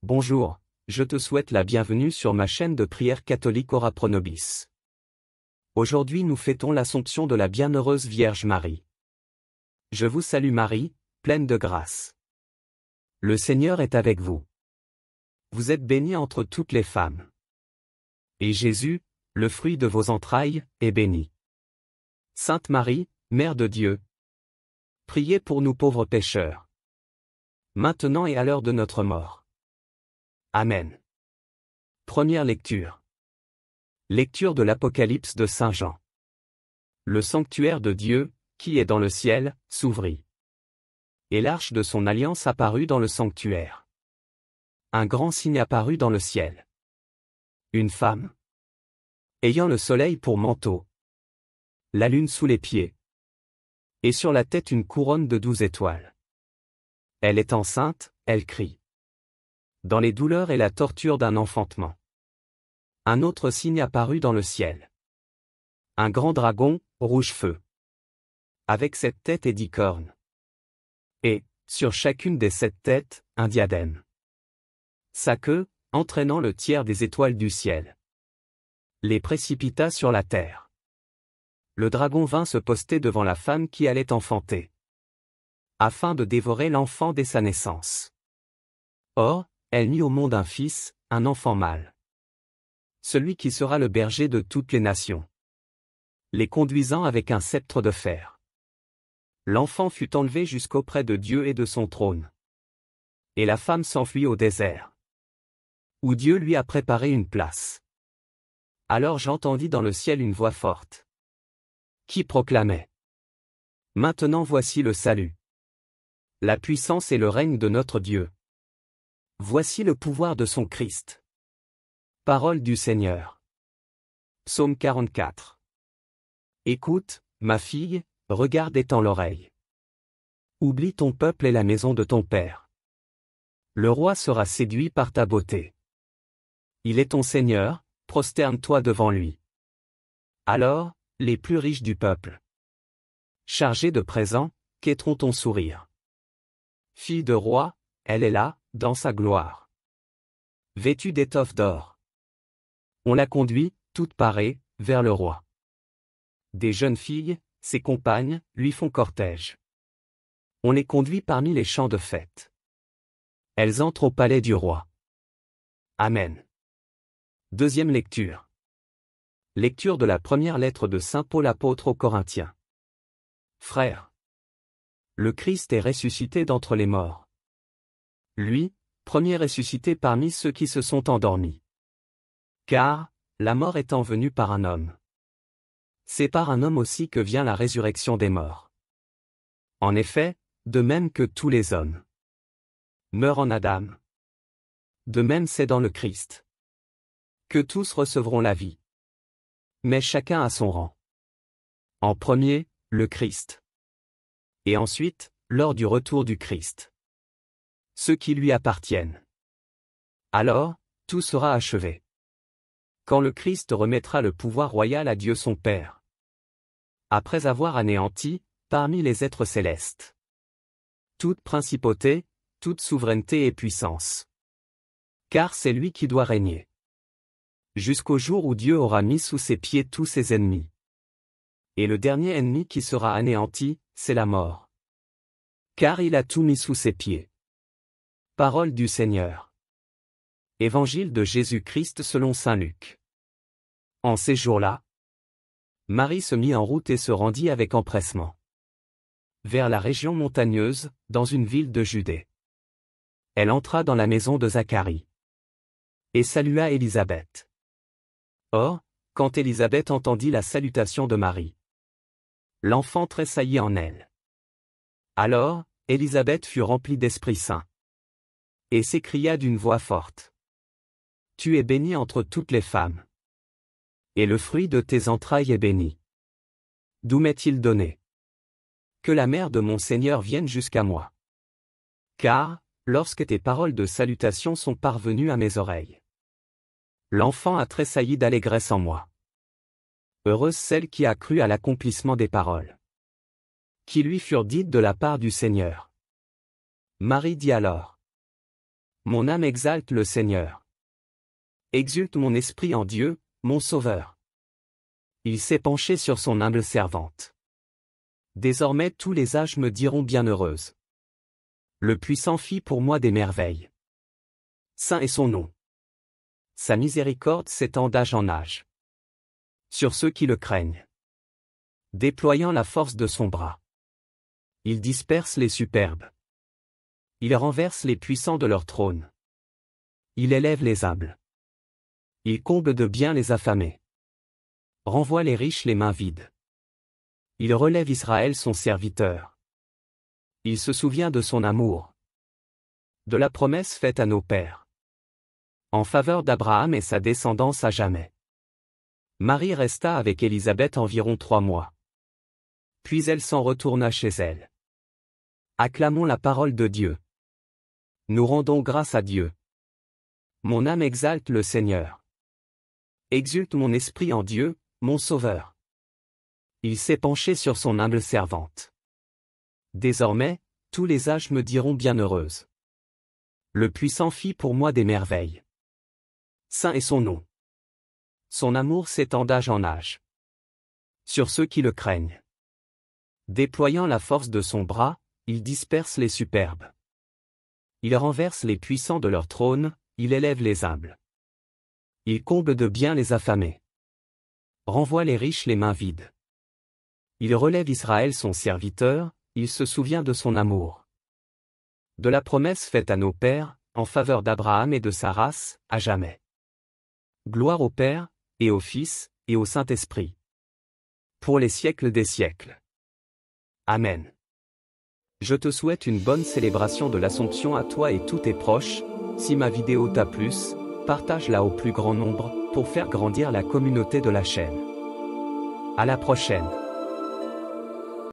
Bonjour, je te souhaite la bienvenue sur ma chaîne de prière catholique Ora Pro Nobis. Aujourd'hui nous fêtons l'Assomption de la Bienheureuse Vierge Marie. Je vous salue Marie, pleine de grâce. Le Seigneur est avec vous. Vous êtes bénie entre toutes les femmes. Et Jésus, le fruit de vos entrailles, est béni. Sainte Marie, Mère de Dieu, priez pour nous pauvres pécheurs, maintenant et à l'heure de notre mort. Amen. Première lecture. Lecture de l'Apocalypse de Saint Jean. Le sanctuaire de Dieu, qui est dans le ciel, s'ouvrit. Et l'arche de son alliance apparut dans le sanctuaire. Un grand signe apparut dans le ciel. Une femme, ayant le soleil pour manteau, la lune sous les pieds, et sur la tête une couronne de 12 étoiles. Elle est enceinte, elle crie. Dans les douleurs et la torture d'un enfantement. Un autre signe apparut dans le ciel. Un grand dragon, rouge feu. Avec 7 têtes et 10 cornes. Et, sur chacune des 7 têtes, un diadème. Sa queue, entraînant le tiers des étoiles du ciel, les précipita sur la terre. Le dragon vint se poster devant la femme qui allait enfanter, afin de dévorer l'enfant dès sa naissance. Or, elle mit au monde un fils, un enfant mâle. Celui qui sera le berger de toutes les nations, les conduisant avec un sceptre de fer. L'enfant fut enlevé jusqu'auprès de Dieu et de son trône. Et la femme s'enfuit au désert, où Dieu lui a préparé une place. Alors j'entendis dans le ciel une voix forte, qui proclamait: Maintenant voici le salut, la puissance et le règne de notre Dieu. Voici le pouvoir de son Christ. Parole du Seigneur. Psaume 44. Écoute, ma fille, regarde et tends l'oreille. Oublie ton peuple et la maison de ton père. Le roi sera séduit par ta beauté. Il est ton Seigneur, prosterne-toi devant lui. Alors, les plus riches du peuple, chargés de présents, quêteront ton sourire. Fille de roi, elle est là, dans sa gloire, vêtue d'étoffes d'or. On la conduit, toute parée, vers le roi. Des jeunes filles, ses compagnes, lui font cortège. On les conduit parmi les champs de fête. Elles entrent au palais du roi. Amen. Deuxième lecture. Lecture de la première lettre de Saint Paul apôtre aux Corinthiens. Frères, le Christ est ressuscité d'entre les morts. Lui, premier ressuscité parmi ceux qui se sont endormis. Car, la mort étant venue par un homme, c'est par un homme aussi que vient la résurrection des morts. En effet, de même que tous les hommes meurent en Adam, de même c'est dans le Christ que tous recevront la vie. Mais chacun à son rang. En premier, le Christ. Et ensuite, lors du retour du Christ, ceux qui lui appartiennent. Alors, tout sera achevé. Quand le Christ remettra le pouvoir royal à Dieu son Père, après avoir anéanti, parmi les êtres célestes, toute principauté, toute souveraineté et puissance. Car c'est lui qui doit régner, jusqu'au jour où Dieu aura mis sous ses pieds tous ses ennemis. Et le dernier ennemi qui sera anéanti, c'est la mort. Car il a tout mis sous ses pieds. Parole du Seigneur. Évangile de Jésus-Christ selon saint Luc. En ces jours-là, Marie se mit en route et se rendit avec empressement vers la région montagneuse, dans une ville de Judée. Elle entra dans la maison de Zacharie et salua Élisabeth. Or, quand Élisabeth entendit la salutation de Marie, l'enfant tressaillit en elle. Alors, Élisabeth fut remplie d'Esprit Saint et s'écria d'une voix forte: Tu es bénie entre toutes les femmes, et le fruit de tes entrailles est béni. D'où m'est-il donné que la mère de mon Seigneur vienne jusqu'à moi? Car, lorsque tes paroles de salutation sont parvenues à mes oreilles, l'enfant a tressailli d'allégresse en moi. Heureuse celle qui a cru à l'accomplissement des paroles qui lui furent dites de la part du Seigneur. Marie dit alors: Mon âme exalte le Seigneur. Exulte mon esprit en Dieu, mon Sauveur. Il s'est penché sur son humble servante. Désormais tous les âges me diront bienheureuse. Le Puissant fit pour moi des merveilles. Saint est son nom. Sa miséricorde s'étend d'âge en âge. Sur ceux qui le craignent. Déployant la force de son bras. Il disperse les superbes. Il renverse les puissants de leur trône. Il élève les humbles. Il comble de bien les affamés. Renvoie les riches les mains vides. Il relève Israël son serviteur. Il se souvient de son amour. De la promesse faite à nos pères. En faveur d'Abraham et sa descendance à jamais. Marie resta avec Élisabeth environ 3 mois. Puis elle s'en retourna chez elle. Acclamons la parole de Dieu. Nous rendons grâce à Dieu. Mon âme exalte le Seigneur. Exulte mon esprit en Dieu, mon Sauveur. Il s'est penché sur son humble servante. Désormais, tous les âges me diront bienheureuse. Le Puissant fit pour moi des merveilles. Saint est son nom. Son amour s'étend d'âge en âge. Sur ceux qui le craignent. Déployant la force de son bras, il disperse les superbes. Il renverse les puissants de leur trône, il élève les humbles. Il comble de bien les affamés. Renvoie les riches les mains vides. Il relève Israël son serviteur, il se souvient de son amour. De la promesse faite à nos pères, en faveur d'Abraham et de sa race, à jamais. Gloire au Père, et au Fils, et au Saint-Esprit. Pour les siècles des siècles. Amen. Je te souhaite une bonne célébration de l'Assomption à toi et tous tes proches. Si ma vidéo t'a plu, partage-la au plus grand nombre, pour faire grandir la communauté de la chaîne. À la prochaine.